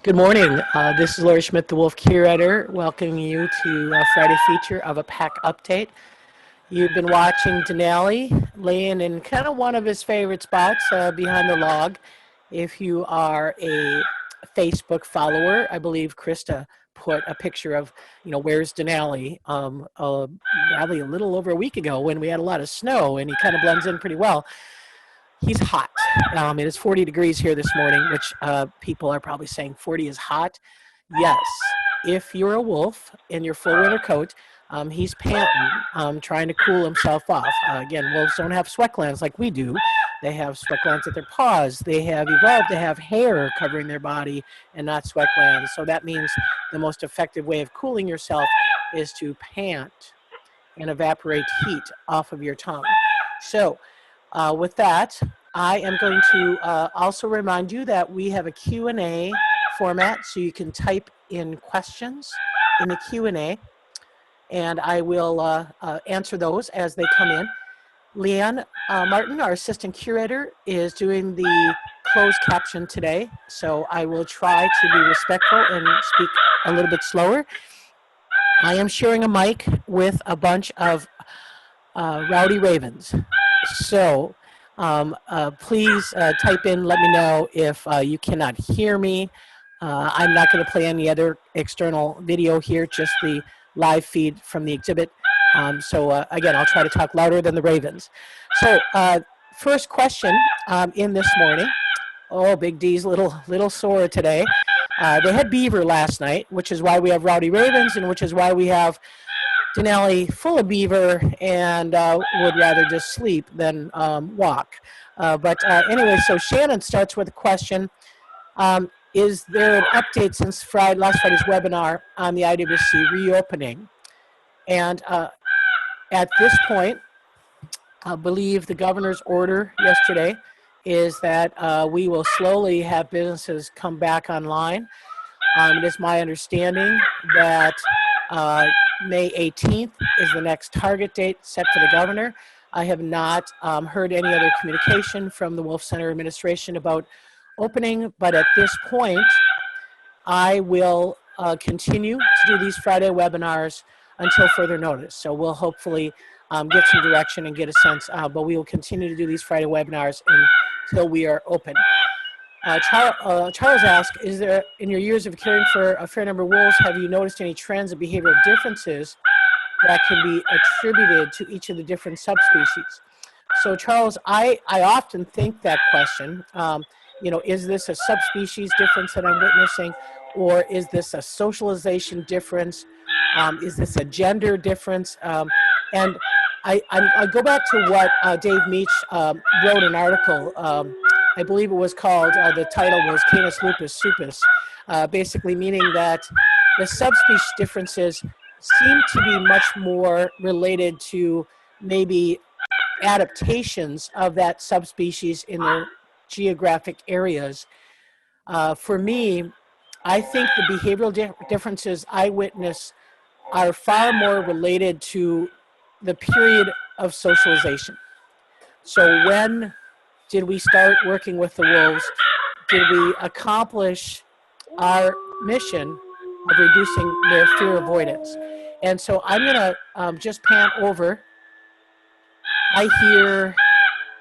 Good morning. This is Lori Schmidt, the Wolf Curator, welcoming you to a Friday feature of a pack update. You've been watching Denali laying in kind of one of his favorite spots behind the log. If you are a Facebook follower, I believe Krista put a picture of, where's Denali, probably a little over a week ago when we had a lot of snow, and he kind of blends in pretty well. He's hot. It is 40 degrees here this morning, which people are probably saying 40 is hot. Yes, if you're a wolf in your full winter coat, he's panting, trying to cool himself off. Again, wolves don't have sweat glands like we do. They have sweat glands at their paws. They have evolved to have hair covering their body and not sweat glands. So that means the most effective way of cooling yourself is to pant and evaporate heat off of your tongue. So with that, I am going to also remind you that we have a Q&A format, so you can type in questions in the Q&A, and I will answer those as they come in. Leanne Martin, our assistant curator, is doing the closed caption today, so I will try to be respectful and speak a little bit slower. I am sharing a mic with a bunch of rowdy ravens, so please type in, let me know if you cannot hear me. I'm not going to play any other external video here, just the live feed from the exhibit. Again, I'll try to talk louder than the ravens. So first question in this morning. Oh, Big D's little sore today. They had beaver last night, which is why we have rowdy ravens, and which is why we have Denali full of beaver and would rather just sleep than walk. Anyway, so Shannon starts with a question. Is there an update since last Friday's webinar on the IWC reopening? And at this point, I believe the governor's order yesterday is that we will slowly have businesses come back online. It is my understanding that May 18th is the next target date set for the governor. I have not heard any other communication from the Wolf Center administration about opening, but at this point, I will continue to do these Friday webinars until further notice. So we'll hopefully get some direction and get a sense, but we will continue to do these Friday webinars until we are open. Charles asked, is there, in your years of caring for a fair number of wolves, have you noticed any trends and behavioral differences that can be attributed to each of the different subspecies? So Charles, I often think that question, is this a subspecies difference that I'm witnessing, or is this a socialization difference? Is this a gender difference? And I go back to what Dave Meach wrote an article, I believe it was called, the title was Canis lupus supus, basically meaning that the subspecies differences seem to be much more related to maybe adaptations of that subspecies in their geographic areas. For me, I think the behavioral differences I witness are far more related to the period of socialization. So when did we start working with the wolves? Did we accomplish our mission of reducing their fear avoidance? And so I'm going to just pan over. I hear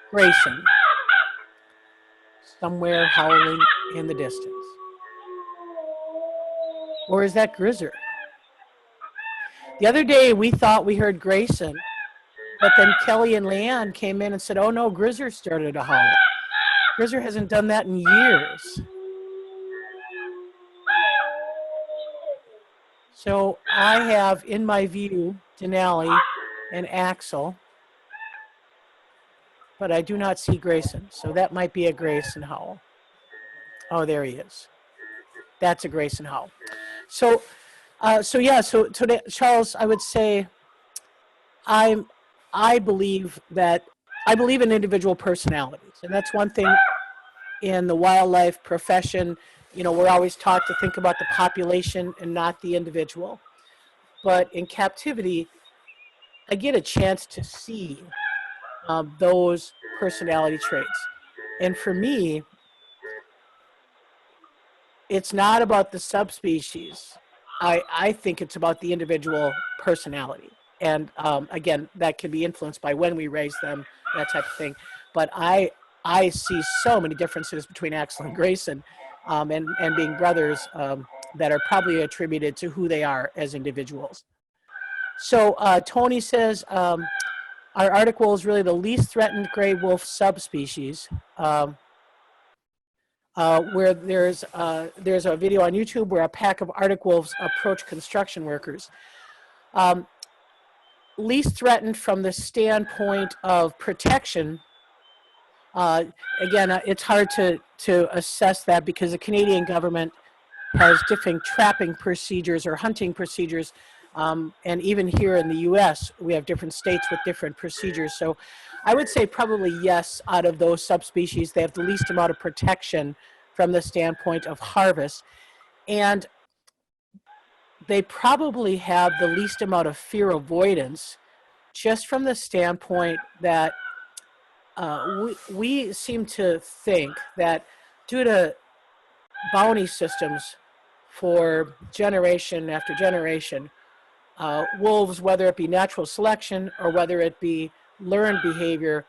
Grayson somewhere howling in the distance. Or is that Grizzer? The other day we thought we heard Grayson, but then Kelly and Leanne came in and said, oh no, Grizzer started to howl. Grizzer hasn't done that in years. So I have in my view Denali and Axel, but I do not see Grayson. So that might be a Grayson howl. Oh, there he is. That's a Grayson howl. So today, Charles, I would say I believe in individual personalities, and that's one thing in the wildlife profession. We're always taught to think about the population and not the individual. But in captivity, I get a chance to see those personality traits. And for me, it's not about the subspecies. I think it's about the individual personality. And again, that can be influenced by when we raise them, that type of thing. But I see so many differences between Axel and Grayson, and being brothers, that are probably attributed to who they are as individuals. So Tony says, our Arctic wolf is really the least threatened gray wolf subspecies. Where there's a video on YouTube where a pack of Arctic wolves approach construction workers. Least threatened from the standpoint of protection. Again, it's hard to assess that because the Canadian government has different trapping procedures or hunting procedures. And even here in the US, we have different states with different procedures. So I would say probably yes, out of those subspecies, they have the least amount of protection from the standpoint of harvest. And they probably have the least amount of fear avoidance, just from the standpoint that we seem to think that due to bounty systems for generation after generation, wolves, whether it be natural selection or whether it be learned behavior,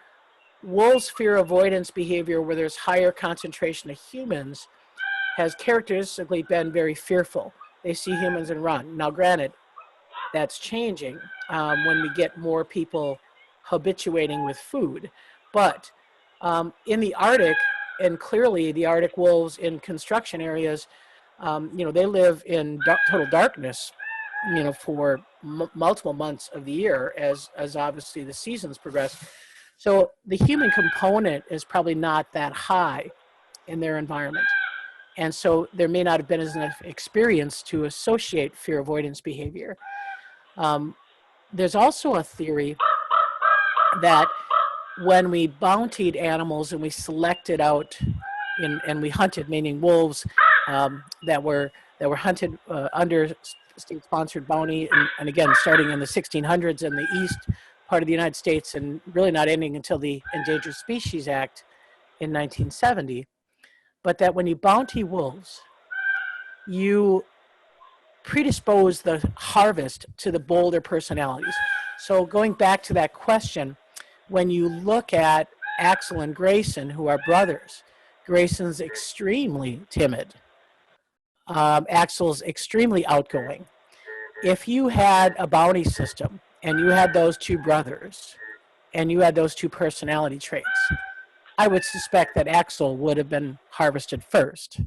wolves' fear avoidance behavior where there's higher concentration of humans has characteristically been very fearful. They see humans and run. Now granted, that's changing when we get more people habituating with food. But in the Arctic, and clearly the Arctic wolves in construction areas, they live in total darkness, for multiple months of the year as obviously the seasons progress. So the human component is probably not that high in their environment. And so there may not have been as enough experience to associate fear avoidance behavior. There's also a theory that when we bountied animals and we selected out and we hunted, meaning wolves that were hunted under state-sponsored bounty, and again, starting in the 1600s in the east part of the United States and really not ending until the Endangered Species Act in 1970, but that when you bounty wolves, you predispose the harvest to the bolder personalities. So going back to that question, when you look at Axel and Grayson, who are brothers, Grayson's extremely timid. Axel's extremely outgoing. If you had a bounty system and you had those two brothers and you had those two personality traits, I would suspect that Axel would have been harvested first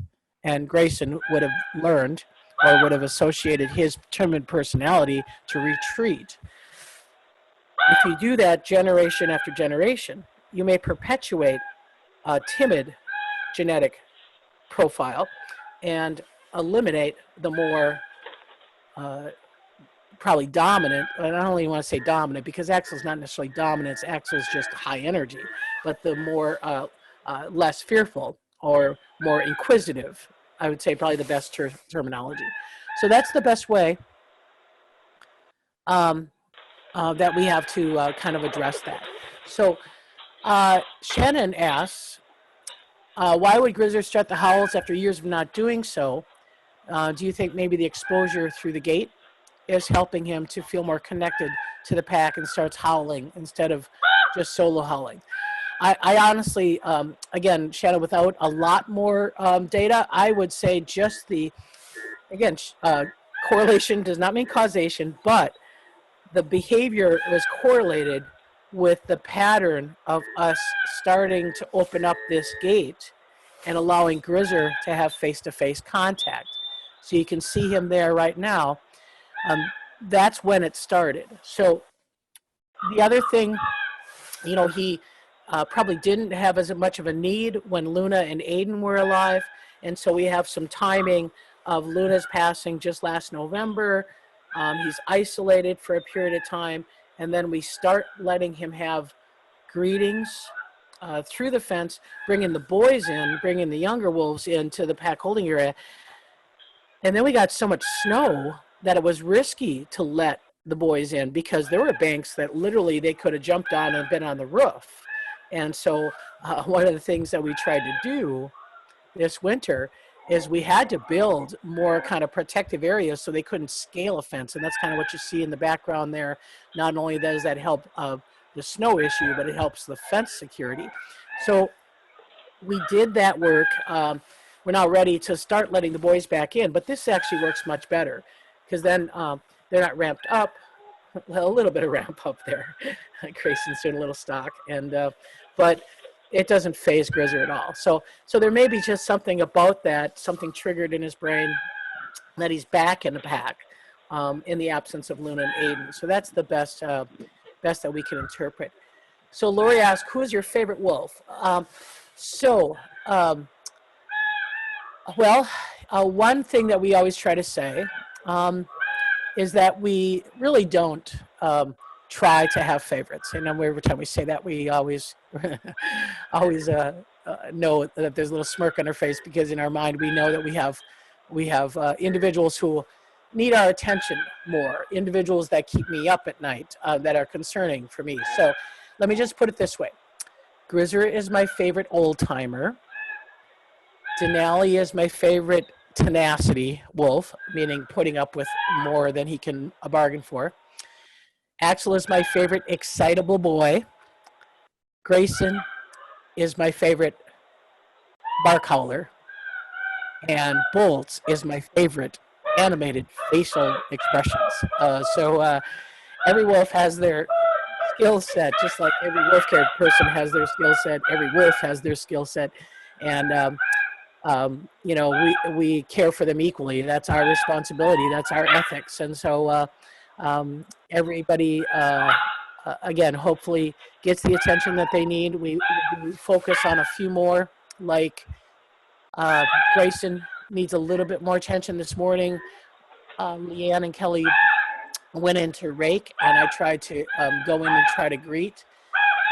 and Grayson would have learned or would have associated his timid personality to retreat. If you do that generation after generation, you may perpetuate a timid genetic profile and eliminate the more probably dominant, and I don't even want to say dominant because Axel's not necessarily dominant, Axel's just high energy, but the more less fearful or more inquisitive, I would say probably the best terminology. So that's the best way that we have to kind of address that. So Shannon asks, why would grizzlies start the howls after years of not doing so? Do you think maybe the exposure through the gate is helping him to feel more connected to the pack and starts howling instead of just solo howling? I honestly, again, Shannon, without a lot more data, I would say just again, correlation does not mean causation, but the behavior was correlated with the pattern of us starting to open up this gate and allowing Grizzer to have face-to-face contact. So you can see him there right now. That's when it started. So the other thing, he probably didn't have as much of a need when Luna and Aiden were alive. And so we have some timing of Luna's passing just last November. He's isolated for a period of time. And then we start letting him have greetings through the fence, bringing the boys in, bringing the younger wolves into the pack holding area. And then we got so much snow that it was risky to let the boys in because there were banks that literally they could have jumped on and been on the roof. And so one of the things that we tried to do this winter is we had to build more kind of protective areas so they couldn't scale a fence. And that's kind of what you see in the background there. Not only does that help the snow issue, but it helps the fence security. So we did that work. We're now ready to start letting the boys back in, but this actually works much better because then they're not ramped up. Well, a little bit of ramp up there. Grayson's doing a little stock, and but it doesn't phase Grizzer at all. So there may be just something about that, something triggered in his brain that he's back in the pack in the absence of Luna and Aiden. So that's the best that we can interpret. So Lori asked, who is your favorite wolf? One thing that we always try to say is that we really don't try to have favorites. And every time we say that, we always know that there's a little smirk on our face, because in our mind we know that we have individuals who need our attention more, individuals that keep me up at night, that are concerning for me. So let me just put it this way. Grizzer is my favorite old timer. Denali is my favorite tenacity wolf, meaning putting up with more than he can bargain for. Axel is my favorite excitable boy. Grayson is my favorite bark howler. And Bolts is my favorite animated facial expressions. Every wolf has their skill set, just like every wolf care person has their skill set. Every wolf has their skill set. And we care for them equally. That's our responsibility. That's our ethics. And so everybody, again, hopefully gets the attention that they need. We focus on a few more, like Grayson needs a little bit more attention this morning. Leanne and Kelly went in to rake, and I tried to go in and try to greet.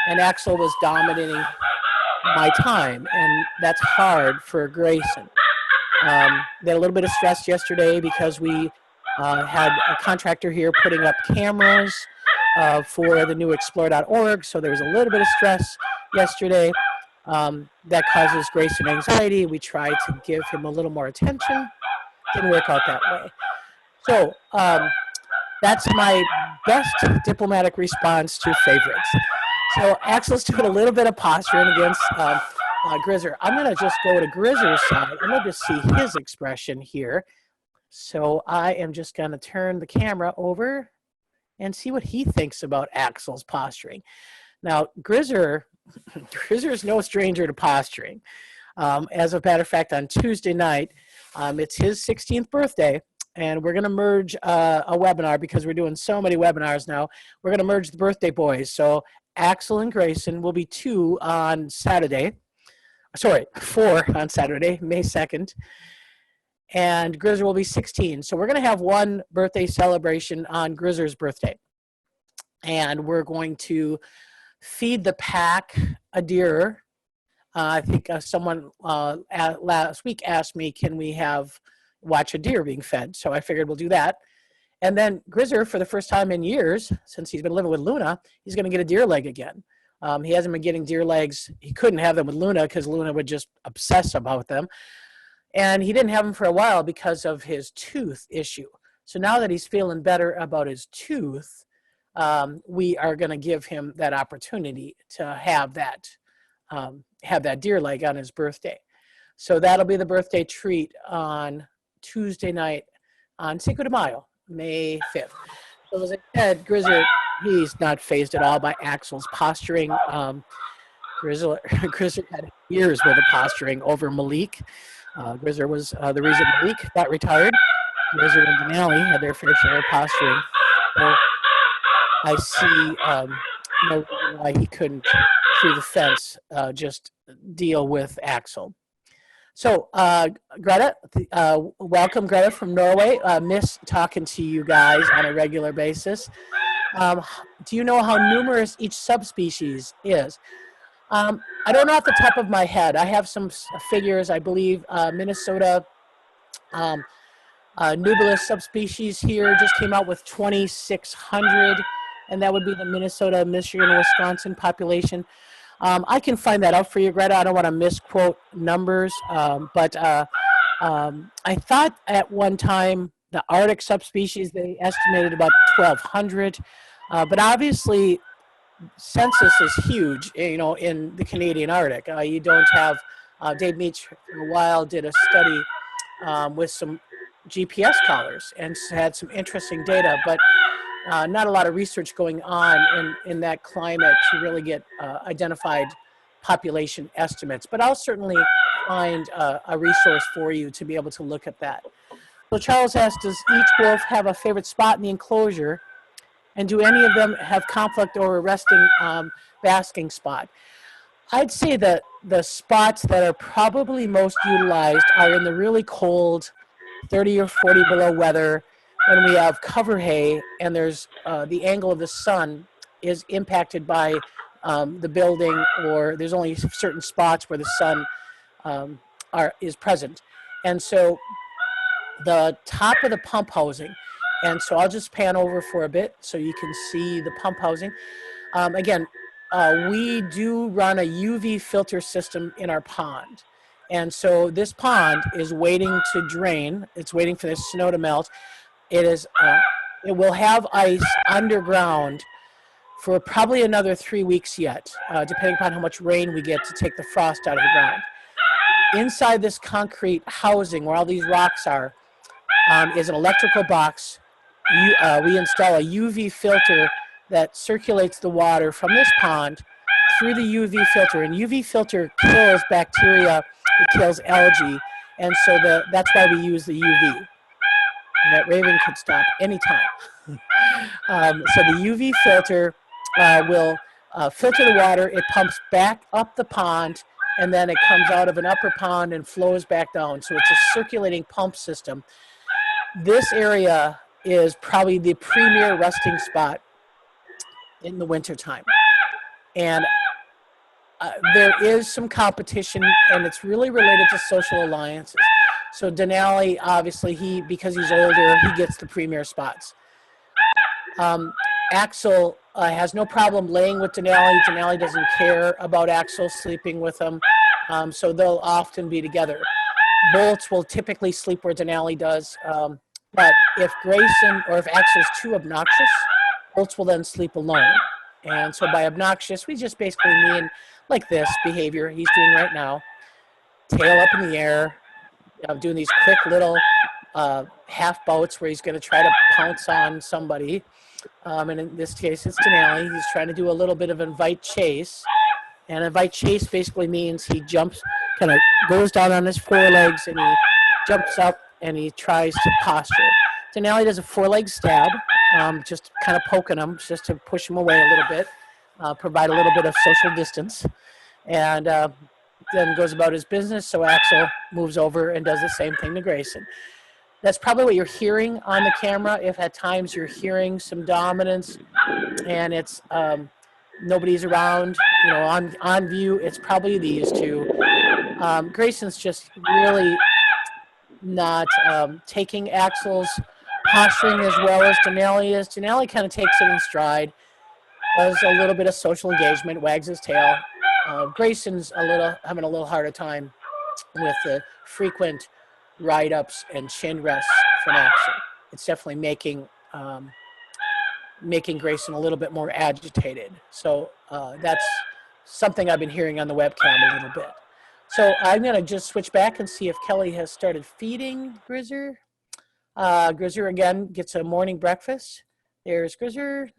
And Axel was dominating my time, and that's hard for Grayson. They had a little bit of stress yesterday because we had a contractor here putting up cameras for the new explore.org, so there was a little bit of stress yesterday that causes Grayson anxiety. We tried to give him a little more attention. Didn't work out that way. So that's my best diplomatic response to favorites. So Axel's doing a little bit of posturing against Grizzer. I'm going to just go to Grizzer's side. I'm going to see his expression here. So I am just going to turn the camera over and see what he thinks about Axel's posturing. Now, Grizzer is no stranger to posturing. As a matter of fact, on Tuesday night, it's his 16th birthday. And we're going to merge a webinar because we're doing so many webinars now. We're going to merge the birthday boys. So Axel and Grayson will be 2 on Saturday. Sorry, 4 on Saturday, May 2nd. And Grizzer will be 16. So we're going to have one birthday celebration on Grizzer's birthday. And we're going to feed the pack a deer. I think someone last week asked me, can we watch a deer being fed? So I figured we'll do that. And then Grizzer, for the first time in years, since he's been living with Luna, he's going to get a deer leg again. He hasn't been getting deer legs. He couldn't have them with Luna because Luna would just obsess about them. And he didn't have them for a while because of his tooth issue. So now that he's feeling better about his tooth, we are going to give him that opportunity to have that deer leg on his birthday. So that'll be the birthday treat on Tuesday night on Cinco de Mayo, May 5th. So as I said, Grizzer, he's not fazed at all by Axel's posturing. Grizzer had years worth of posturing over Malik. Grizzer was the reason Malik got retired. Grizzer and Denali had their fair share of posturing. So I see no reason why he couldn't, through the fence, just deal with Axel. So, Greta, welcome, Greta, from Norway. Miss talking to you guys on a regular basis. Do you know how numerous each subspecies is? I don't know off the top of my head. I have some figures. I believe Minnesota Nubilis subspecies here just came out with 2,600, and that would be the Minnesota, Michigan, Wisconsin population. I can find that out for you, Greta. I don't want to misquote numbers, but I thought at one time the Arctic subspecies, they estimated about 1,200, but obviously census is huge, in the Canadian Arctic. You don't have, Dave Meach for a while did a study with some GPS collars and had some interesting data, but not a lot of research going on in that climate to really get identified population estimates. But I'll certainly find a resource for you to be able to look at that. So Charles asked, does each wolf have a favorite spot in the enclosure? And do any of them have conflict or a resting basking spot? I'd say that the spots that are probably most utilized are in the really cold 30 or 40 below weather when we have cover hay and there's the angle of the sun is impacted by the building, or there's only certain spots where the sun is present. And so the top of the pump housing, and so I'll just pan over for a bit so you can see the pump housing. Again, we do run a UV filter system in our pond. And so this pond is waiting to drain. It's waiting for the snow to melt. It will have ice underground for probably another 3 weeks yet, depending upon how much rain we get to take the frost out of the ground. Inside this concrete housing where all these rocks are is an electrical box. We install a UV filter that circulates the water from this pond through the UV filter. And UV filter kills bacteria, it kills algae, and so that's why we use the UV. And that raven could stop anytime. So the UV filter will filter the water. It pumps back up the pond, and then it comes out of an upper pond and flows back down. So it's a circulating pump system. This area is probably the premier resting spot in the wintertime. And there is some competition, and it's really related to social alliances. So Denali, obviously, because he's older, he gets the premier spots. Axel has no problem laying with Denali. Denali doesn't care about Axel sleeping with him, so they'll often be together. Bolts will typically sleep where Denali does, but if Grayson or if Axel's too obnoxious, Bolts will then sleep alone. And so by obnoxious, we just basically mean like this behavior he's doing right now. Tail up in the air, doing these quick little half boats where he's going to try to pounce on somebody. And in this case, it's Denali. He's trying to do a little bit of invite chase. And invite chase basically means he jumps, kind of goes down on his forelegs, and he jumps up and he tries to posture. Denali does a foreleg stab, just kind of poking him, just to push him away a little bit, provide a little bit of social distance, and then goes about his business. So Axel moves over and does the same thing to Grayson. That's probably what you're hearing on the camera. If at times you're hearing some dominance and it's nobody's around, on view, it's probably these two. Grayson's just really not taking Axel's posturing as well as Denali is. Denali kind of takes it in stride, does a little bit of social engagement, wags his tail. Grayson's having a little harder time with the frequent ride-ups and chin rests from Axel. It's definitely making Grayson a little bit more agitated. So that's something I've been hearing on the webcam a little bit. So I'm going to just switch back and see if Kelly has started feeding Grizzer. Grizzer, again, gets a morning breakfast. There's Grizzer.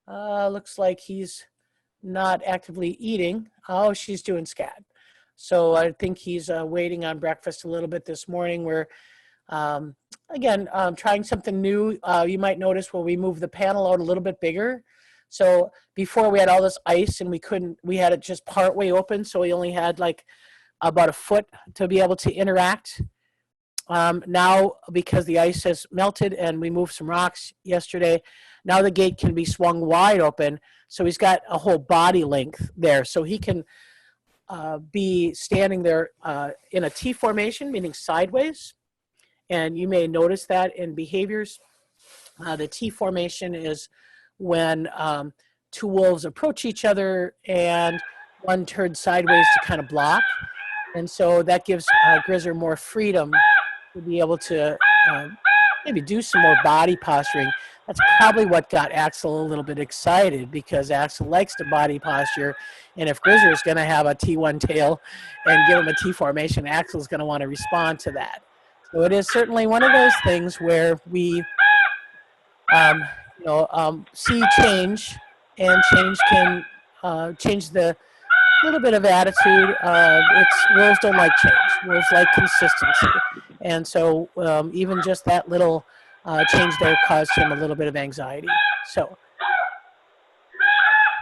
Looks like he's not actively eating. Oh, she's doing scat. So I think he's waiting on breakfast a little bit this morning. We're, again, trying something new. You might notice where we moved the panel out a little bit bigger. So before we had all this ice and we had it just part way open. So we only had like about a foot to be able to interact. Now, because the ice has melted and we moved some rocks yesterday, now the gate can be swung wide open. So he's got a whole body length there. So he can be standing there in a T formation, meaning sideways. And you may notice that in behaviors. The T formation is when two wolves approach each other and one turns sideways to kind of block. And so that gives Grizzer more freedom to be able to maybe do some more body posturing. That's probably what got Axel a little bit excited, because Axel likes to body posture. And if Grizzer is going to have a T1 tail and give him a T formation, Axel's going to want to respond to that. So it is certainly one of those things where we see change, and change can change the little bit of attitude. Wolves don't like change. Wolves like consistency. And so even just that little change there caused him a little bit of anxiety. So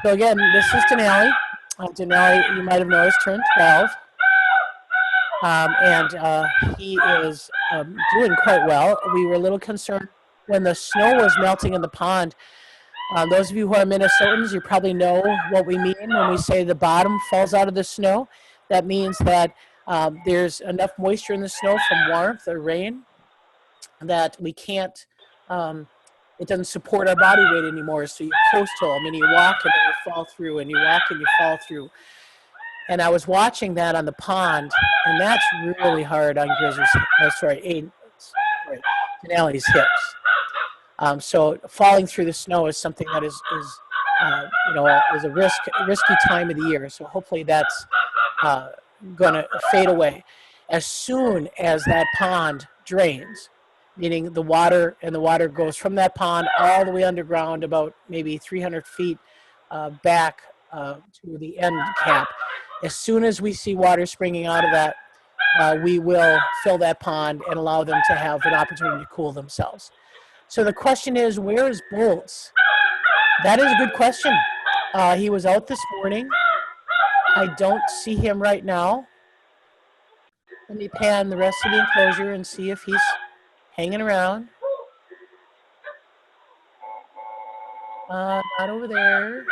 again, this is Denali. Denali, you might have noticed, turned 12. And he is doing quite well. We were a little concerned when the snow was melting in the pond. Those of you who are Minnesotans, you probably know what we mean when we say the bottom falls out of the snow. That means that there's enough moisture in the snow from warmth or rain that we can't, it doesn't support our body weight anymore. So you post home and you walk and then you fall through, and you walk and you fall through. And I was watching that on the pond, and that's really hard on Grizzer's, Denali's hips. So falling through the snow is something that is a risky time of the year. So hopefully that's going to fade away. As soon as that pond drains, meaning the water goes from that pond all the way underground, about maybe 300 feet back to the end cap. As soon as we see water springing out of that, we will fill that pond and allow them to have an opportunity to cool themselves. So the question is, where is Bolts? That is a good question. He was out this morning. I don't see him right now. Let me pan the rest of the enclosure and see if he's hanging around. Not over there.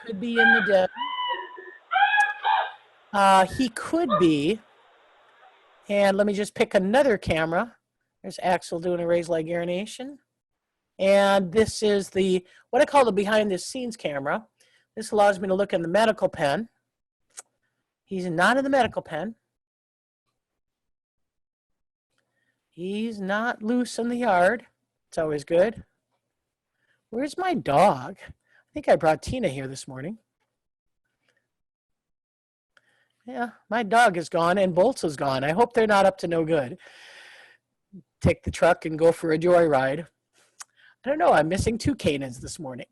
Could be in the den. He could be. And let me just pick another camera. There's Axel doing a raised leg urination. And this is what I call the behind the scenes camera. This allows me to look in the medical pen. He's not in the medical pen. He's not loose in the yard. It's always good. Where's my dog? I think I brought Tina here this morning. Yeah, my dog is gone and Bolts is gone. I hope they're not up to no good. Take the truck and go for a joyride. I don't know, I'm missing 2 canines this morning.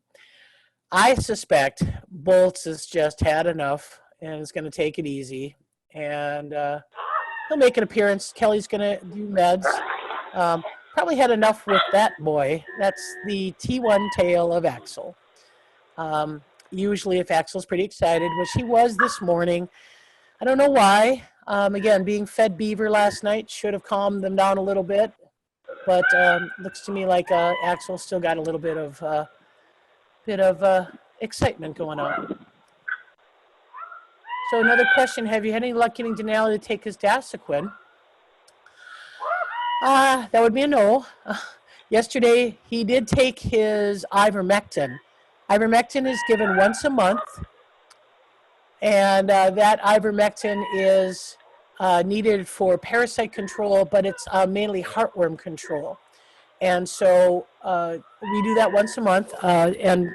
I suspect Bolts has just had enough and is going to take it easy. And he'll make an appearance. Kelly's going to do meds. Probably had enough with that boy. That's the T1 tail of Axel. Usually if Axel's pretty excited, which he was this morning, I don't know why. Again, being fed beaver last night should have calmed them down a little bit. But looks to me like Axel still got a little bit of excitement going on. So another question, have you had any luck getting Denali to take his Dasaquin? That would be a no. Yesterday, he did take his ivermectin. Ivermectin is given once a month. And that ivermectin is needed for parasite control, but it's mainly heartworm control. And so we do that once a month, and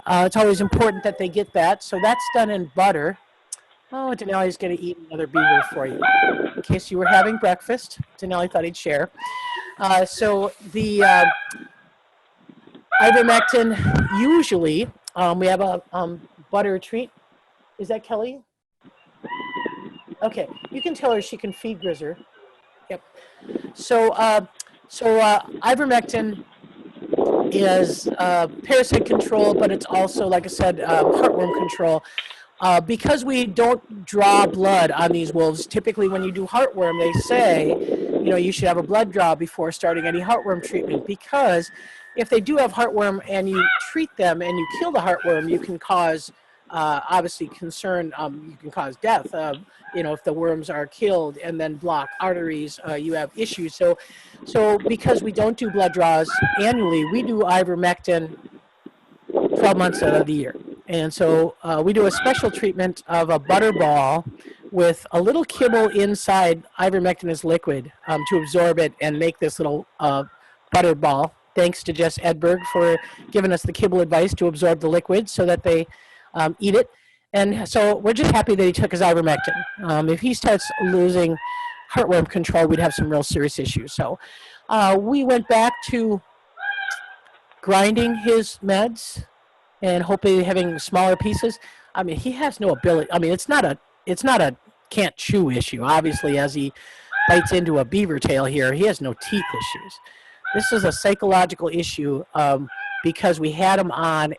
it's always important that they get that. So that's done in butter. Oh, Denali's going to eat another beaver for you. In case you were having breakfast, Denali thought he'd share. So the ivermectin, usually, we have a butter treat. Is that Kelly? Okay, you can tell her she can feed Grizzer. Yep. So ivermectin is parasite control, but it's also, like I said, heartworm control. Because we don't draw blood on these wolves, typically when you do heartworm, they say, you should have a blood draw before starting any heartworm treatment, because if they do have heartworm and you treat them and you kill the heartworm, you can cause, obviously, concern, you can cause death. If the worms are killed and then block arteries, you have issues. So because we don't do blood draws annually, we do ivermectin 12 months out of the year. And so we do a special treatment of a butter ball with a little kibble inside ivermectin as liquid to absorb it and make this little butter ball. Thanks to Jess Edberg for giving us the kibble advice to absorb the liquid so that they eat it. And so we're just happy that he took his ivermectin. If he starts losing heartworm control, we'd have some real serious issues. So we went back to grinding his meds and hopefully having smaller pieces. I mean, he has no ability. I mean, it's not a can't chew issue. Obviously, as he bites into a beaver tail here, he has no teeth issues. This is a psychological issue because we had him on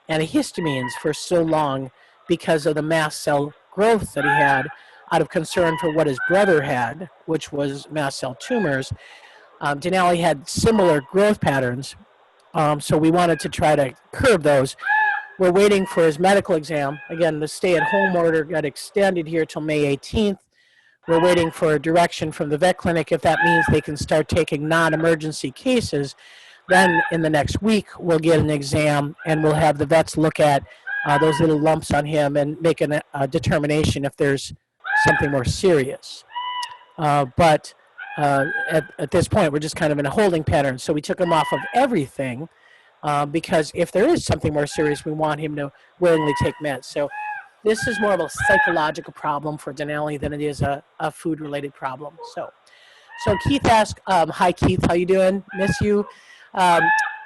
antihistamines for so long because of the mast cell growth that he had out of concern for what his brother had, which was mast cell tumors. Denali had similar growth patterns, so we wanted to try to curb those. We're waiting for his medical exam. Again, the stay-at-home order got extended here till May 18th. We're waiting for a direction from the vet clinic if that means they can start taking non-emergency cases. Then in the next week, we'll get an exam and we'll have the vets look at those little lumps on him and make a determination if there's something more serious. But at this point, we're just kind of in a holding pattern. So we took him off of everything because if there is something more serious, we want him to willingly take meds. So this is more of a psychological problem for Denali than it is a food-related problem. So Keith asked, hi Keith, how you doing? Miss you.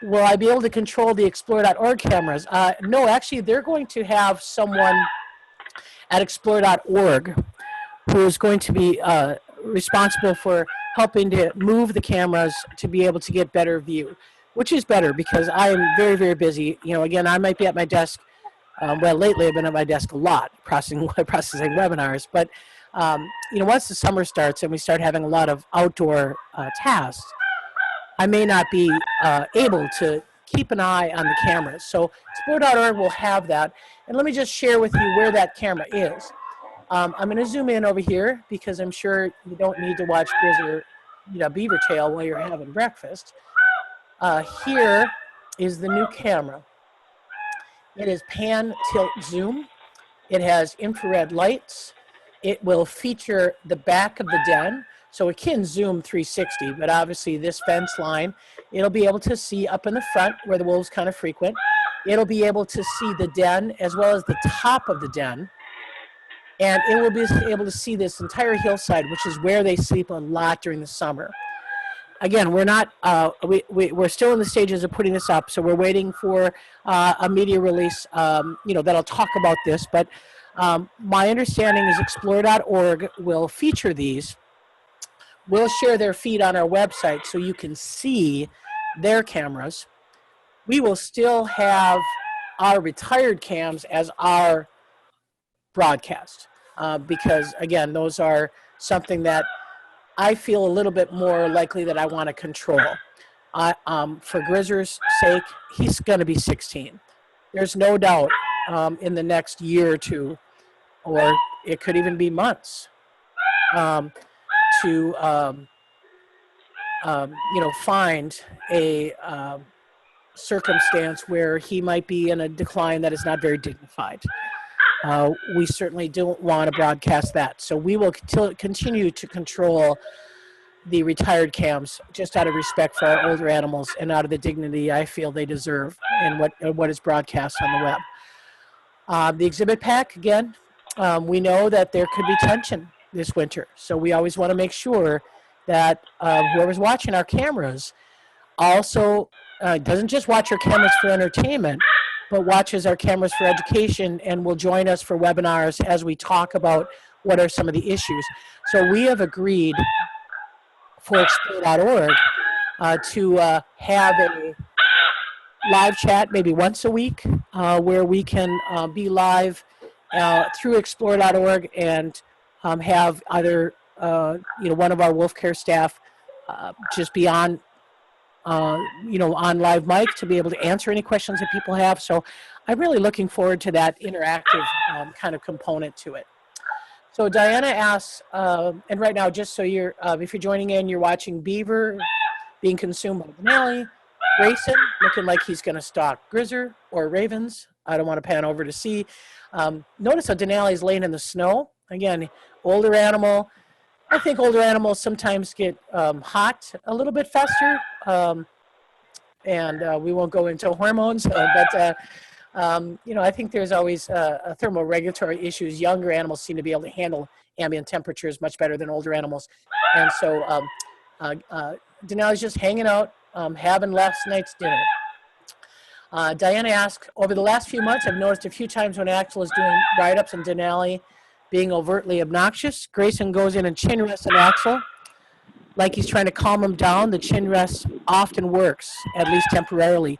Will I be able to control the Explore.org cameras? No, actually, they're going to have someone at Explore.org who is going to be responsible for helping to move the cameras to be able to get better view, which is better because I am very, very busy. You know, again, I might be at my desk. Well, lately I've been at my desk a lot processing webinars. But, you know, once the summer starts and we start having a lot of outdoor tasks, I may not be able to keep an eye on the cameras. So Explore.org will have that. And let me just share with you where that camera is. I'm going to zoom in over here because I'm sure you don't need to watch Grizzly, beaver tail while you're having breakfast. Here is the new camera. It is pan, tilt, zoom. It has infrared lights. It will feature the back of the den. So it can zoom 360, but obviously this fence line, it'll be able to see up in the front where the wolves kind of frequent. It'll be able to see the den as well as the top of the den. And it will be able to see this entire hillside, which is where they sleep a lot during the summer. Again, we're not, we're still in the stages of putting this up, so we're waiting for a media release, that'll talk about this. But my understanding is Explore.org will feature these. We'll share their feed on our website so you can see their cameras. We will still have our retired cams as our broadcast because, again, those are something that I feel a little bit more likely that I want to control. For Grizzer's sake, he's going to be 16. There's no doubt in the next year or two, or it could even be months, to find a circumstance where he might be in a decline that is not very dignified. We certainly don't want to broadcast that. So we will continue to control the retired cams just out of respect for our older animals and out of the dignity I feel they deserve and what is broadcast on the web. The exhibit pack, again, we know that there could be tension this winter. So we always want to make sure that whoever's watching our cameras also doesn't just watch our cameras for entertainment, but watches our cameras for education and will join us for webinars as we talk about what are some of the issues. So we have agreed for Explore.org to have a live chat maybe once a week where we can be live through Explore.org and have either one of our wolf care staff just be on on live mic to be able to answer any questions that people have. So I'm really looking forward to that interactive kind of component to it. So Diana asks, and right now, just so you're, if you're joining in, you're watching beaver being consumed by Denali. Grayson looking like he's going to stalk Grizzer or Ravens. I don't want to pan over to see. Notice how Denali's laying in the snow. Again, older animal. I think older animals sometimes get hot a little bit faster. And we won't go into hormones, but I think there's always thermoregulatory issues. Younger animals seem to be able to handle ambient temperatures much better than older animals. And so Denali's just hanging out, having last night's dinner. Diana asked, over the last few months, I've noticed a few times when Axel is doing write-ups and Denali being overtly obnoxious. Grayson goes in and chin rests on Axel, like he's trying to calm him down. The chin rest often works, at least temporarily.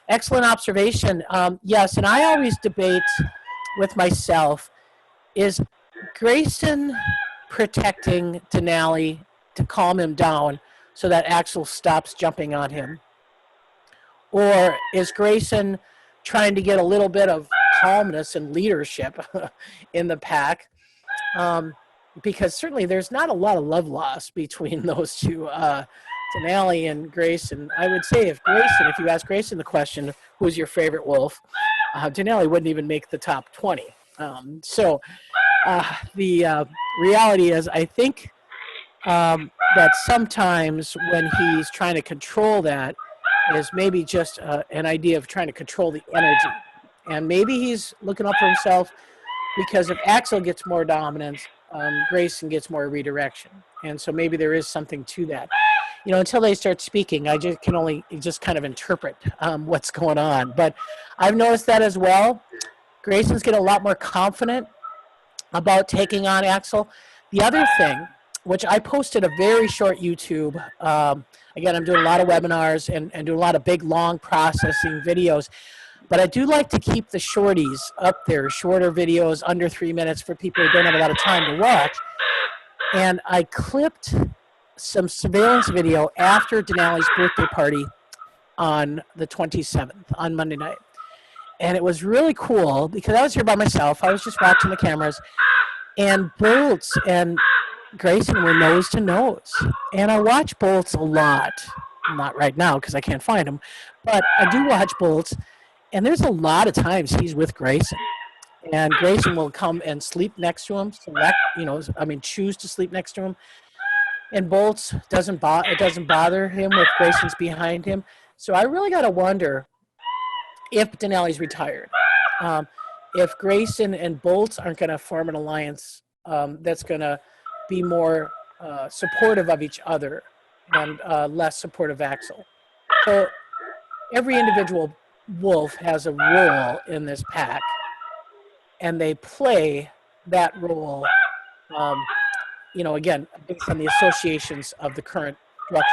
Excellent observation. Yes, and I always debate with myself, is Grayson protecting Denali to calm him down so that Axel stops jumping on him? Or is Grayson trying to get a little bit of calmness and leadership in the pack? Because certainly there's not a lot of love lost between those two, Denali and Grayson. I would say if you ask Grayson the question, who's your favorite wolf, Denali wouldn't even make the top 20. So the reality is, I think that sometimes when he's trying to control that is maybe just an idea of trying to control the energy. And maybe he's looking up for himself, because if Axel gets more dominance, Grayson gets more redirection. And so maybe there is something to that. Until they start speaking, I just can only just kind of interpret what's going on. But I've noticed that as well. Grayson's getting a lot more confident about taking on Axel. The other thing, which I posted a very short YouTube, again, I'm doing a lot of webinars and doing a lot of big, long processing videos. But I do like to keep the shorties up there, shorter videos, under 3 minutes, for people who don't have a lot of time to watch. And I clipped some surveillance video after Denali's birthday party on the 27th, on Monday night. And it was really cool because I was here by myself. I was just watching the cameras. And Bolts and Grayson were nose to nose. And I watch Bolts a lot. Not right now because I can't find him. But I do watch Bolts. And there's a lot of times he's with Grayson. And Grayson will come and sleep next to him, choose to sleep next to him. And Bolts doesn't bother him if Grayson's behind him. So I really got to wonder if Denali's retired. If Grayson and Bolts aren't going to form an alliance that's going to be more supportive of each other and less supportive of Axel. So every individual wolf has a role in this pack, and they play that role, again, based on the associations of the current structure.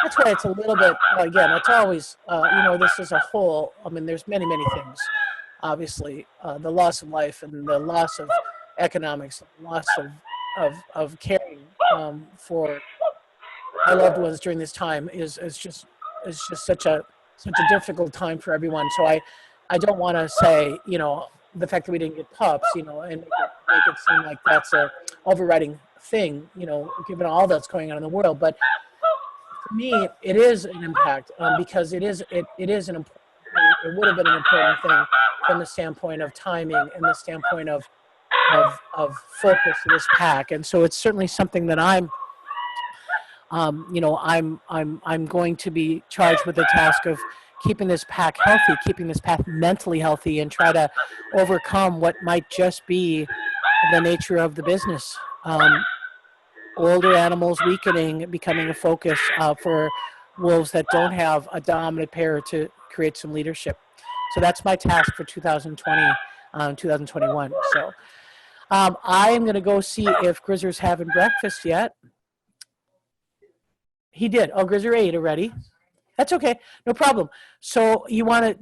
That's why it's a little bit, again, it's always, this is a whole, there's many, many things. Obviously, the loss of life and the loss of economics, the loss of caring for our loved ones during this time is just such a difficult time for everyone. So I don't want to say, the fact that we didn't get pups, and make it seem like that's a overriding thing, given all that's going on in the world. But for me, it is an impact because it is an important, it would have been an important thing from the standpoint of timing and the standpoint of focus of this pack. And so it's certainly something that I'm going to be charged with the task of keeping this pack healthy, keeping this pack mentally healthy, and try to overcome what might just be the nature of the business. Older animals weakening, becoming a focus for wolves that don't have a dominant pair to create some leadership. So that's my task for 2020, 2021. So I am going to go see if Grizzer's having breakfast yet. He did. Oh, Grizzer ate already. That's okay. No problem. So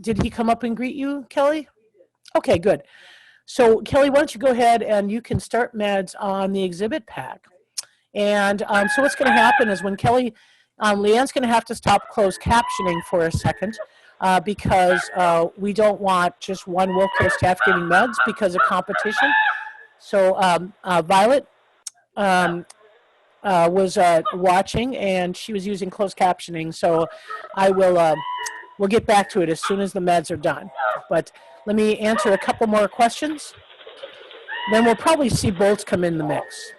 did he come up and greet you, Kelly? Okay, good. So Kelly, why don't you go ahead and you can start meds on the exhibit pack. And so what's going to happen is when Kelly, Leanne's going to have to stop closed captioning for a second because we don't want just one Wolf Care staff giving meds because of competition. So Violet, was watching, and she was using closed captioning. So I will we'll get back to it as soon as the meds are done. But let me answer a couple more questions. Then we'll probably see bolts come in the mix.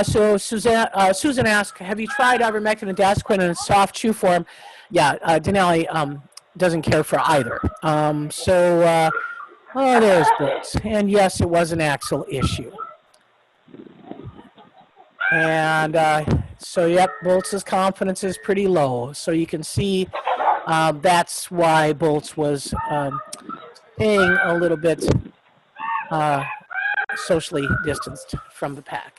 Susan asked, have you tried ivermectin and Dasquin in a soft chew form? Yeah, Denali doesn't care for either. Oh, there's bolts. And yes, it was an axle issue. And so, yep, Bolts' confidence is pretty low. So you can see that's why Bolts was staying a little bit socially distanced from the pack.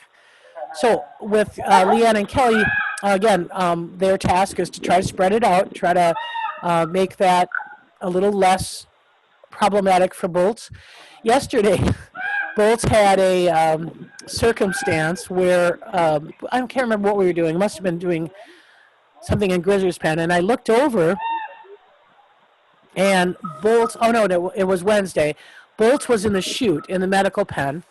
So with Leanne and Kelly, again, their task is to try to spread it out, try to make that a little less problematic for Bolts. Yesterday, Bolts had a circumstance where I can't remember what we were doing. It must have been doing something in Grizzly's pen, and I looked over, and Bolts. Oh no, it was Wednesday. Bolts was in the chute in the medical pen.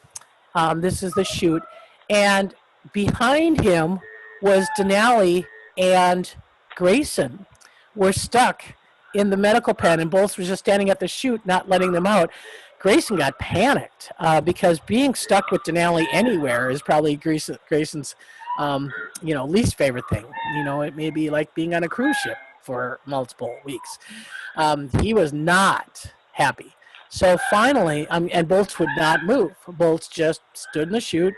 This is the chute, and behind him was Denali and Grayson were stuck in the medical pen, and Bolts was just standing at the chute, not letting them out. Grayson got panicked because being stuck with Denali anywhere is probably Grayson's, least favorite thing. It may be like being on a cruise ship for multiple weeks. He was not happy. So finally, and Bolts would not move. Bolts just stood in the chute,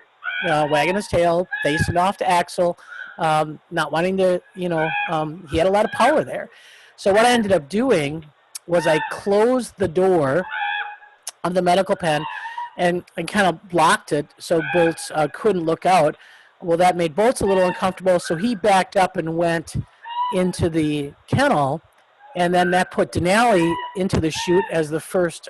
wagging his tail, facing off to Axel, not wanting to, he had a lot of power there. So what I ended up doing was I closed the door of the medical pen and kind of blocked it so Bolts couldn't look out. Well, that made Bolts a little uncomfortable, so he backed up and went into the kennel, and then that put Denali into the chute as the first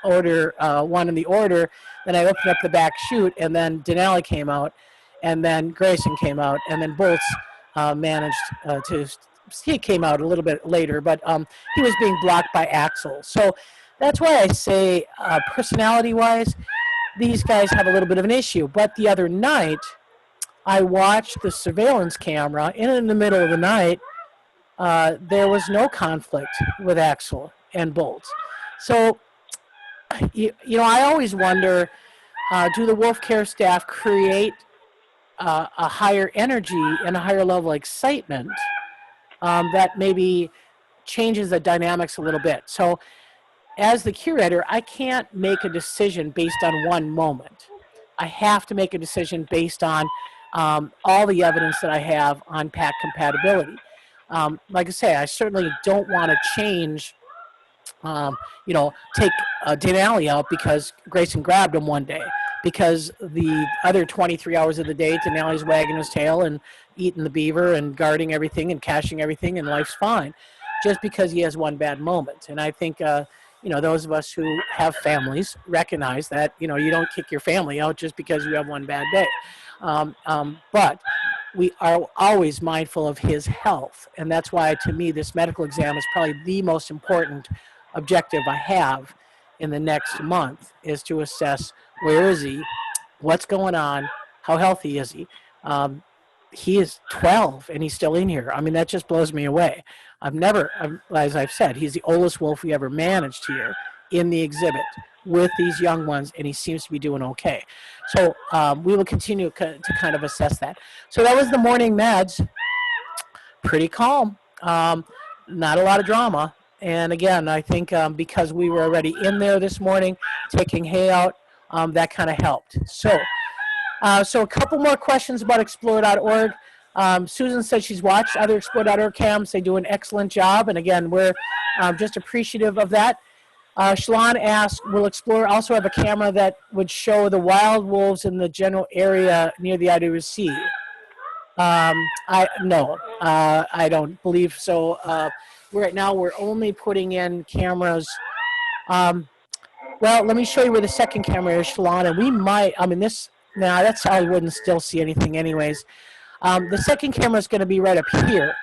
one in the order. Then I opened up the back chute, and then Denali came out, and then Grayson came out, and then Bolts managed he came out a little bit later, but he was being blocked by Axel. So that's why I say personality-wise, these guys have a little bit of an issue. But the other night, I watched the surveillance camera, and in the middle of the night, there was no conflict with Axel and Bolts. So, I always wonder, do the Wolf Care staff create a higher energy and a higher level of excitement that maybe changes the dynamics a little bit? So as the curator, I can't make a decision based on one moment. I have to make a decision based on all the evidence that I have on pack compatibility. Like I say, I certainly don't want to change, take Denali out because Grayson grabbed him one day. Because the other 23 hours of the day, Denali's wagging his tail and eating the beaver and guarding everything and caching everything, and life's fine. Just because he has one bad moment. And I think, those of us who have families recognize that, you don't kick your family out just because you have one bad day. But we are always mindful of his health. And that's why, to me, this medical exam is probably the most important objective I have in the next month, is to assess where is he, what's going on, how healthy is he. He is 12 and he's still in here. I mean, that just blows me away. As I've said, he's the oldest wolf we ever managed here in the exhibit with these young ones, and he seems to be doing okay. So we will continue to kind of assess that. So that was the morning meds. Pretty calm, not a lot of drama. And again, I think because we were already in there this morning, taking hay out, that kind of helped. So a couple more questions about Explore.org. Susan said she's watched other Explore.org cams. They do an excellent job. And again, we're just appreciative of that. Shalon asked, will Explore also have a camera that would show the wild wolves in the general area near the Idaho Sea? No, I don't believe so. Right now, we're only putting in cameras. Well, let me show you where the second camera is, Shalon, and we might, that's how you wouldn't still see anything anyways. The second camera is going to be right up here,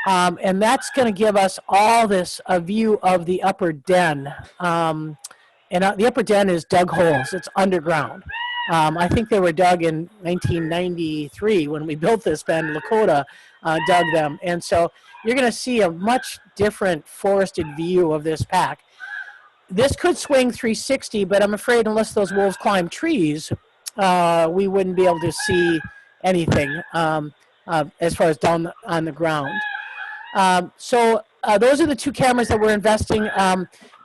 and that's going to give us all this, a view of the upper den. And the upper den is dug holes. It's underground. I think they were dug in 1993 when we built this. Ben Lakota dug them, and so you're going to see a much different forested view of this pack. This could swing 360, but I'm afraid unless those wolves climb trees, we wouldn't be able to see anything as far as down on the ground. So those are the two cameras that we're investing.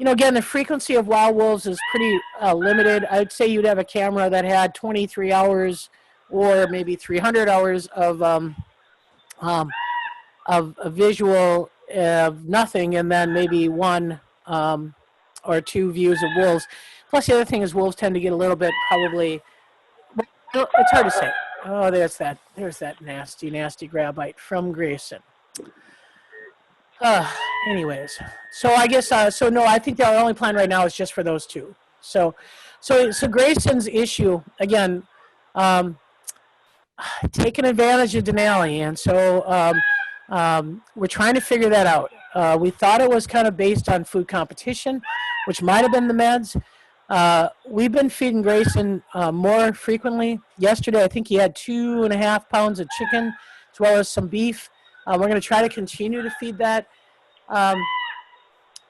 Again, the frequency of wild wolves is pretty limited. I'd say you'd have a camera that had 23 hours or maybe 300 hours of a visual of nothing, and then maybe one or two views of wolves. Plus, the other thing is wolves tend to get a little bit probably. It's hard to say. Oh, there's that nasty, nasty grab bite from Grayson. Anyways, so I guess so. No, I think our only plan right now is just for those two. So Grayson's issue again, taking advantage of Denali, and so we're trying to figure that out. We thought it was kind of based on food competition, which might have been the meds. We've been feeding Grayson more frequently. Yesterday, I think he had 2.5 pounds of chicken, as well as some beef. We're going to try to continue to feed that.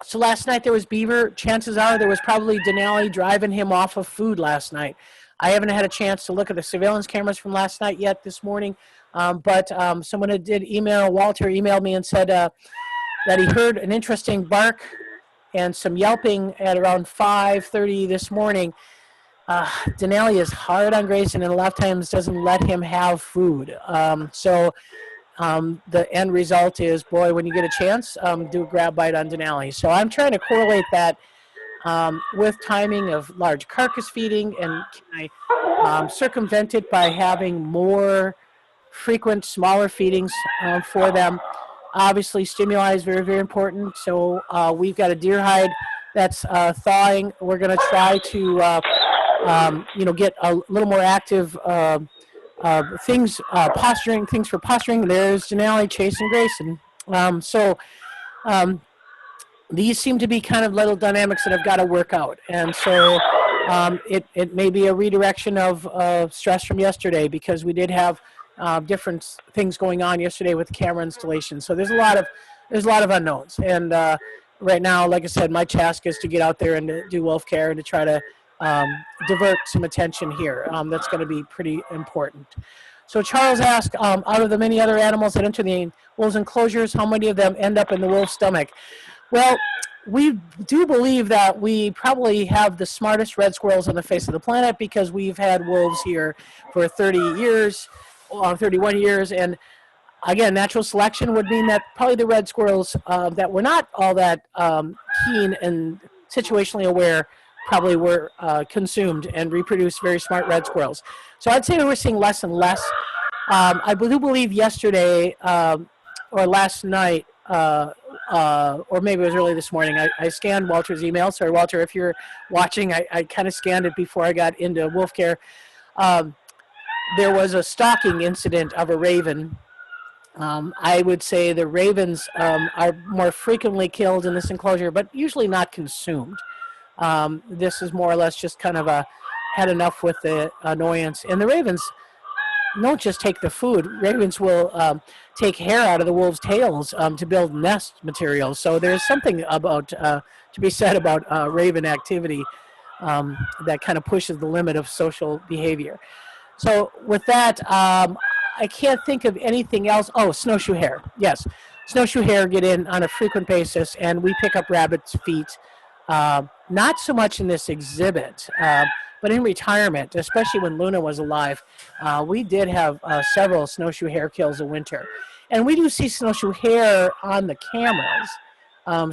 So last night there was beaver. Chances are there was probably Denali driving him off of food last night. I haven't had a chance to look at the surveillance cameras from last night yet this morning, but someone did email, Walter emailed me and said that he heard an interesting bark and some yelping at around 5:30 this morning. Denali is hard on Grayson and a lot of times doesn't let him have food. The end result is, boy, when you get a chance, do a grab bite on Denali. So I'm trying to correlate that with timing of large carcass feeding, and can I circumvent it by having more frequent, smaller feedings for them. Obviously, stimuli is very, very important. So we've got a deer hide that's thawing. We're going to try to, get a little more active things for posturing. There's Denali chasing Grayson. These seem to be kind of little dynamics that have got to work out. And so it may be a redirection of stress from yesterday, because we did have different things going on yesterday with camera installation. So there's a lot of unknowns. And right now, like I said, my task is to get out there and to do wolf care and to try to divert some attention here. That's going to be pretty important. So Charles asked, out of the many other animals that enter the wolves' enclosures, how many of them end up in the wolf's stomach? Well, we do believe that we probably have the smartest red squirrels on the face of the planet, because we've had wolves here for 30 years, 31 years, and again, natural selection would mean that probably the red squirrels that were not all that keen and situationally aware probably were consumed and reproduced very smart red squirrels. So I'd say we're seeing less and less. I do believe yesterday or last night, or maybe it was early this morning, I scanned Walter's email. Sorry, Walter, if you're watching, I kind of scanned it before I got into wolf care. There was a stalking incident of a raven. I would say the ravens are more frequently killed in this enclosure, but usually not consumed. This is more or less just kind of had enough with the annoyance. And the ravens don't just take the food. Ravens will take hair out of the wolves' tails to build nest materials. So there's something about to be said about raven activity that kind of pushes the limit of social behavior. So with that, I can't think of anything else. Oh, snowshoe hare. Yes, snowshoe hare get in on a frequent basis, and we pick up rabbits' feet. Not so much in this exhibit, but in retirement, especially when Luna was alive, we did have several snowshoe hare kills a winter. And we do see snowshoe hare on the cameras.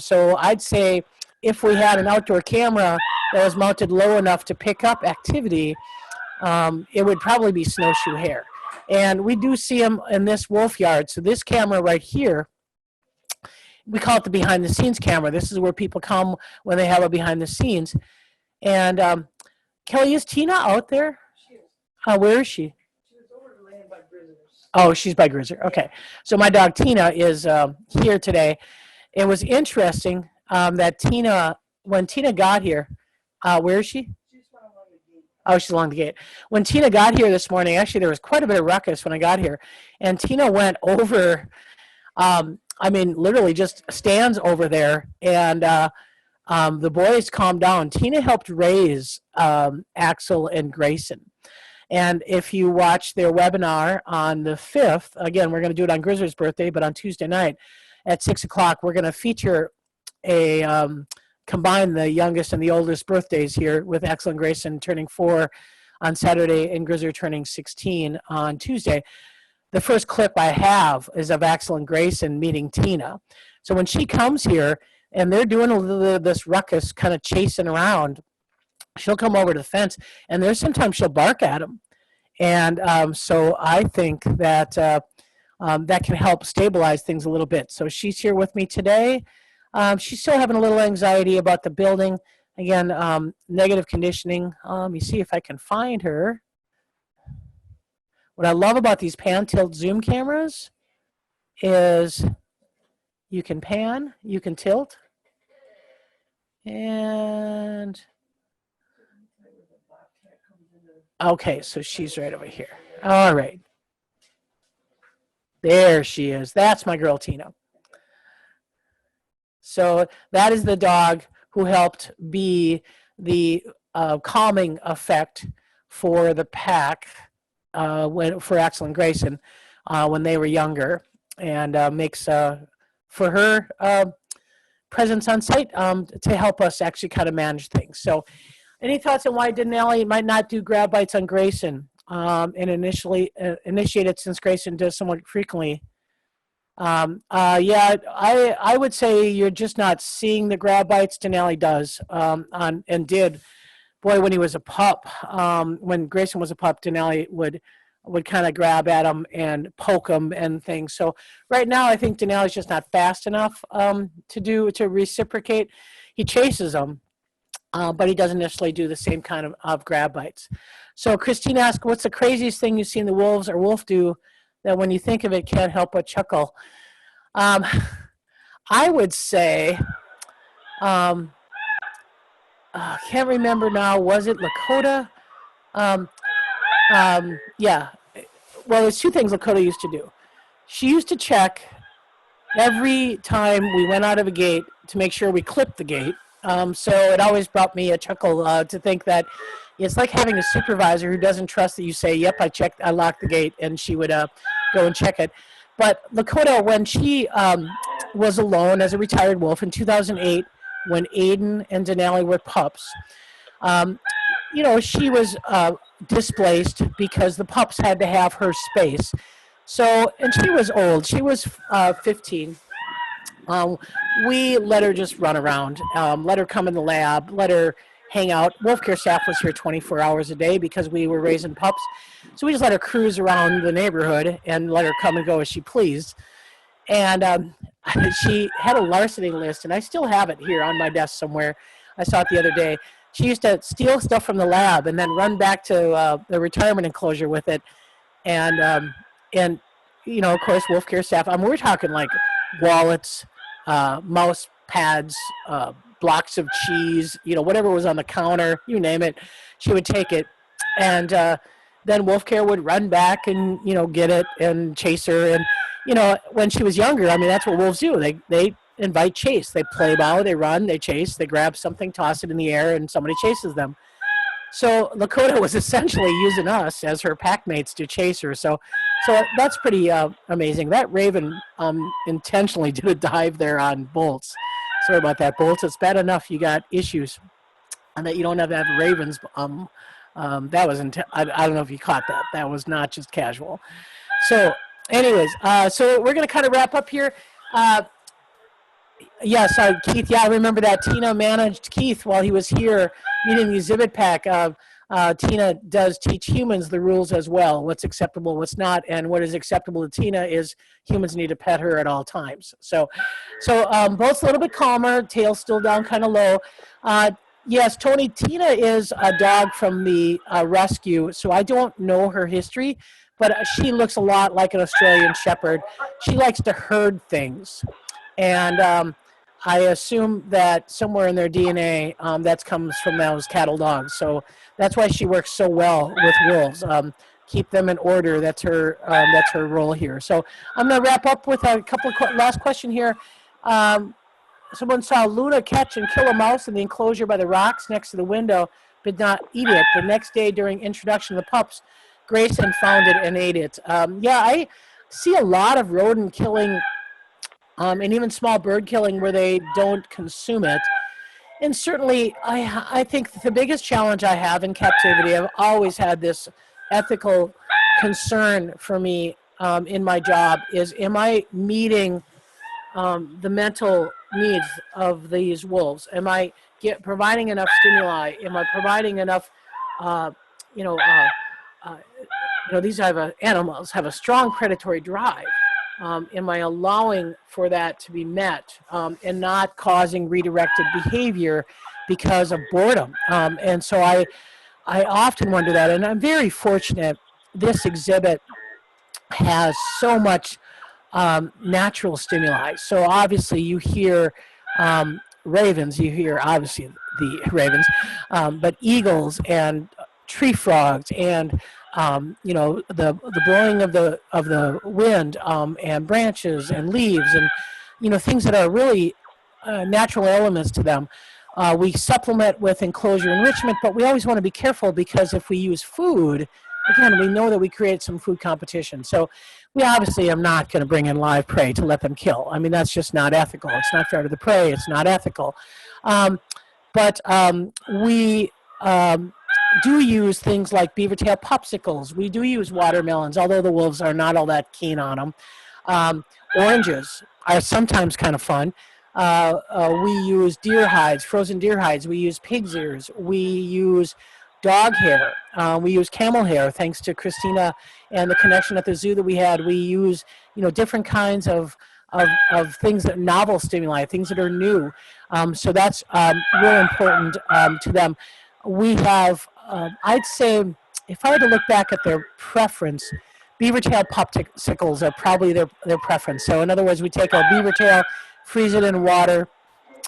So I'd say if we had an outdoor camera that was mounted low enough to pick up activity, it would probably be snowshoe hare. And we do see them in this wolf yard. So this camera right here, we call it the behind the scenes camera. This is where people come when they have a behind the scenes. And Kelly, is Tina out there? She is. Where is she? She was over to land by Grizzers. Oh, she's by Grizzers. Okay. So my dog Tina is here today. It was interesting that Tina, when Tina got here, where is she? She's found on the gate. Oh, she's along the gate. When Tina got here this morning, actually, there was quite a bit of ruckus when I got here. And Tina went over, I mean, literally just stands over there. And the boys calmed down. Tina helped raise Axel and Grayson. And if you watch their webinar on the 5th, again, we're going to do it on Grizzly's birthday, but on Tuesday night at 6 o'clock, we're going to feature combine the youngest and the oldest birthdays here with Axel and Grayson turning 4 on Saturday and Grizzly turning 16 on Tuesday. The first clip I have is of Axel and Grayson meeting Tina. So when she comes here and they're doing a little of this ruckus, kind of chasing around, she'll come over to the fence, and there's sometimes she'll bark at him. And so I think that that can help stabilize things a little bit. So she's here with me today. She's still having a little anxiety about the building. Again, negative conditioning. Let me see if I can find her. What I love about these pan tilt zoom cameras is you can pan, you can tilt, and okay, so she's right over here. All right. There she is. That's my girl, Tina. So that is the dog who helped be the calming effect for the pack for Axel and Grayson when they were younger, and makes for her presence on site to help us actually kind of manage things. So any thoughts on why Denali might not do grab bites on Grayson and initially initiated since Grayson does somewhat frequently? Yeah, I would say you're just not seeing the grab bites Denali does and did. Boy, when he was a pup, when Grayson was a pup, Denali would kind of grab at him and poke him and things. So right now, I think Denali's just not fast enough to reciprocate. He chases them. But he doesn't necessarily do the same kind of grab bites. So Christine asked, what's the craziest thing you've seen the wolves or wolf do that when you think of it can't help but chuckle? I would say, can't remember now, was it Lakota? Yeah, well, there's two things Lakota used to do. She used to check every time we went out of a gate to make sure we clipped the gate. So it always brought me a chuckle to think that it's like having a supervisor who doesn't trust that you say, yep, I locked the gate, and she would go and check it. But Lakota, when she was alone as a retired wolf in 2008, when Aiden and Denali were pups, you know, she was displaced because the pups had to have her space. So, and she was old. She was 15. We let her just run around, let her come in the lab, let her hang out. Wolf Care staff was here 24 hours a day because we were raising pups. So we just let her cruise around the neighborhood and let her come and go as she pleased. And she had a larceny list, and I still have it here on my desk somewhere. I saw it the other day. She used to steal stuff from the lab and then run back to the retirement enclosure with it. And you know, of course, Wolf Care staff, we're talking like wallets, mouse pads, blocks of cheese, you know, whatever was on the counter, you name it, she would take it. And then Wolf Care would run back and, you know, get it and chase her. And, you know, when she was younger, I mean, that's what wolves do. They invite chase. They play ball, they run, they chase, they grab something, toss it in the air, and somebody chases them. So Lakota was essentially using us as her pack mates to chase her. So that's pretty amazing. That raven intentionally did a dive there on Bolts. Sorry about that, Bolts. It's bad enough you got issues and that you don't have to have ravens. That was I don't know if you caught that. That was not just casual. So anyways, so we're going to kind of wrap up here. Yeah, sorry, Keith. Yeah, I remember that. Tina managed Keith while he was here meeting the exhibit pack. Tina does teach humans the rules as well, what's acceptable, what's not, and what is acceptable to Tina is humans need to pet her at all times. So both a little bit calmer, tail still down kind of low. Yes, Tony, Tina is a dog from the rescue, so I don't know her history, but she looks a lot like an Australian Shepherd. She likes to herd things. And I assume that somewhere in their DNA, that comes from those cattle dogs. So that's why she works so well with wolves. Keep them in order. That's her role here. So I'm going to wrap up with a couple of last question here. Someone saw Luna catch and kill a mouse in the enclosure by the rocks next to the window, but not eat it. The next day, during introduction of the pups, Grayson found it and ate it. Yeah, I see a lot of rodent killing, and even small bird killing where they don't consume it. And certainly, I think the biggest challenge I have in captivity, I've always had this ethical concern for me in my job, is am I meeting the mental needs of these wolves? Am I providing enough stimuli? Am I providing enough, uh, you know, uh, uh, these animals have a strong predatory drive. Am I allowing for that to be met and not causing redirected behavior because of boredom? And so I often wonder that, and I'm very fortunate. This exhibit has so much natural stimuli. So obviously you hear ravens, you hear obviously the ravens, but eagles and tree frogs and the blowing of the wind and branches and leaves and things that are really natural elements to them. We supplement with enclosure enrichment, but we always want to be careful because if we use food, again, we know that we create some food competition. So we obviously are not going to bring in live prey to let them kill. I mean, that's just not ethical. It's not fair to the prey. It's not ethical. But we do use things like beaver tail popsicles. We do use watermelons, although the wolves are not all that keen on them. Oranges are sometimes kind of fun. We use deer hides, frozen deer hides. We use pig's ears. We use dog hair. We use camel hair, thanks to Christina and the connection at the zoo that we had. We use, different kinds of things that novel stimuli, things that are new. So that's real important to them. We have, I'd say, if I had to look back at their preference, beaver tail popsicles are probably their preference. So in other words, we take a beaver tail, freeze it in water.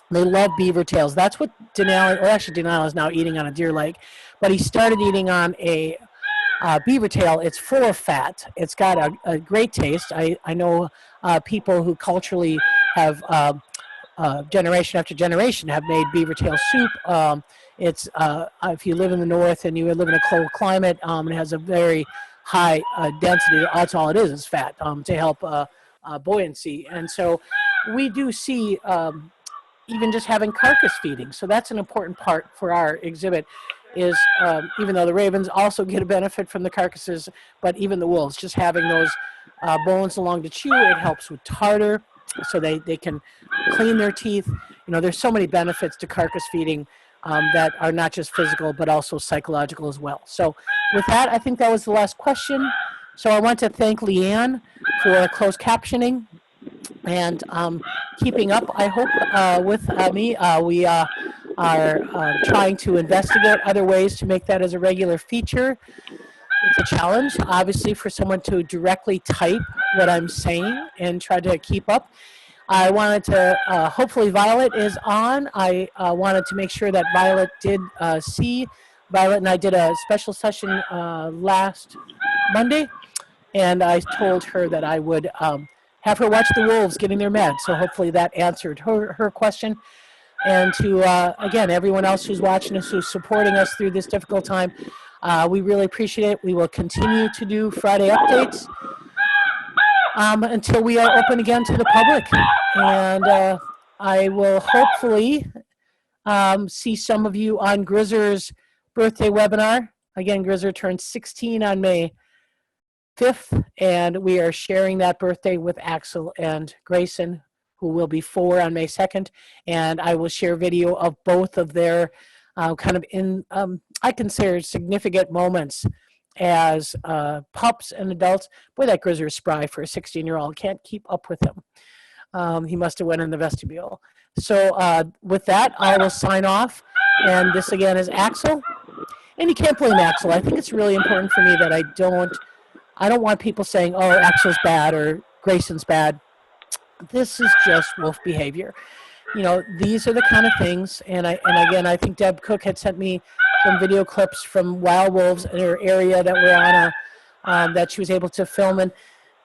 They love beaver tails. That's what Denali is now eating on a deer leg, but he started eating on a beaver tail. It's full of fat. It's got a great taste. I know people who culturally have generation after generation have made beaver tail soup. It's if you live in the north and you live in a cold climate, it has a very high density. That's all it is fat to help buoyancy. And so we do see even just having carcass feeding. So that's an important part for our exhibit is even though the ravens also get a benefit from the carcasses, but even the wolves, just having those bones along to chew, it helps with tartar so they can clean their teeth. There's so many benefits to carcass feeding that are not just physical, but also psychological as well. So with that, I think that was the last question. So I want to thank Leanne for closed captioning and keeping up, I hope, with me. We are trying to investigate other ways to make that as a regular feature. It's a challenge, obviously, for someone to directly type what I'm saying and try to keep up. I wanted to, hopefully Violet is on. I wanted to make sure that Violet did see. Violet and I did a special session last Monday, and I told her that I would have her watch the wolves getting their meds. So hopefully that answered her question. And to, again, everyone else who's watching us, who's supporting us through this difficult time, we really appreciate it. We will continue to do Friday updates until we are open again to the public. And I will hopefully see some of you on Grizzer's birthday webinar. Again, Grizzer turned 16 on May 5th, and we are sharing that birthday with Axel and Grayson, who will be 4 on May 2nd. And I will share video of both of their I consider significant moments as pups and adults. Boy, that Grizzer is spry for a 16-year-old. Can't keep up with him. He must have went in the vestibule. So with that, I will sign off. And this again is Axel. And you can't blame Axel. I think it's really important for me that I don't want people saying, oh, Axel's bad or Grayson's bad. This is just wolf behavior. these are the kind of things. And again, I think Deb Cook had sent me some video clips from wild wolves in her area that were on that she was able to film. And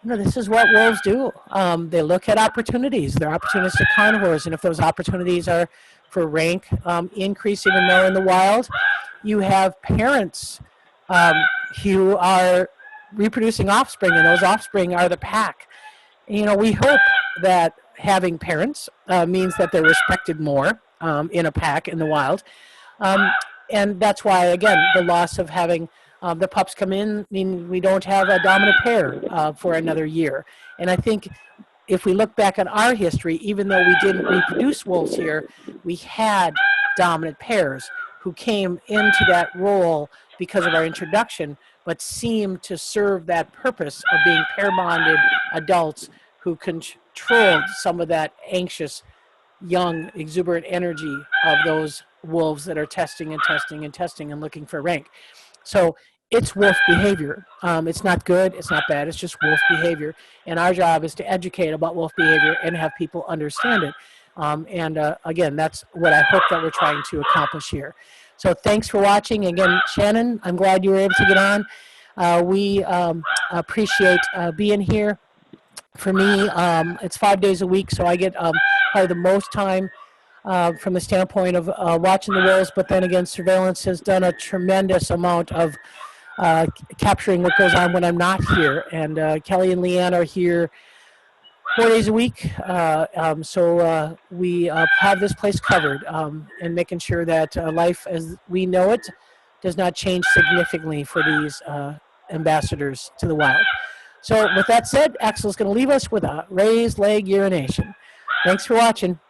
this is what wolves do. They look at opportunities. They're opportunistic carnivores, and if those opportunities are for rank increase, even though in the wild, you have parents who are reproducing offspring, and those offspring are the pack. We hope that having parents means that they're respected more in a pack in the wild. And that's why, again, the loss of having the pups come in mean we don't have a dominant pair for another year. And I think if we look back on our history, even though we didn't reproduce wolves here, we had dominant pairs who came into that role because of our introduction, but seemed to serve that purpose of being pair-bonded adults who controlled some of that anxious, young, exuberant energy of those wolves that are testing and testing and testing and looking for rank. So it's wolf behavior. It's not good, it's not bad, it's just wolf behavior. And our job is to educate about wolf behavior and have people understand it. Again, that's what I hope that we're trying to accomplish here. So thanks for watching. Again, Shannon, I'm glad you were able to get on. We appreciate being here. For me, it's 5 days a week, so I get probably the most time from the standpoint of watching the wolves, but then again, surveillance has done a tremendous amount of capturing what goes on when I'm not here. And Kelly and Leanne are here 4 days a week, so we have this place covered and making sure that life as we know it does not change significantly for these ambassadors to the wild. So with that said, Axel's going to leave us with a raised leg urination. Thanks for watching.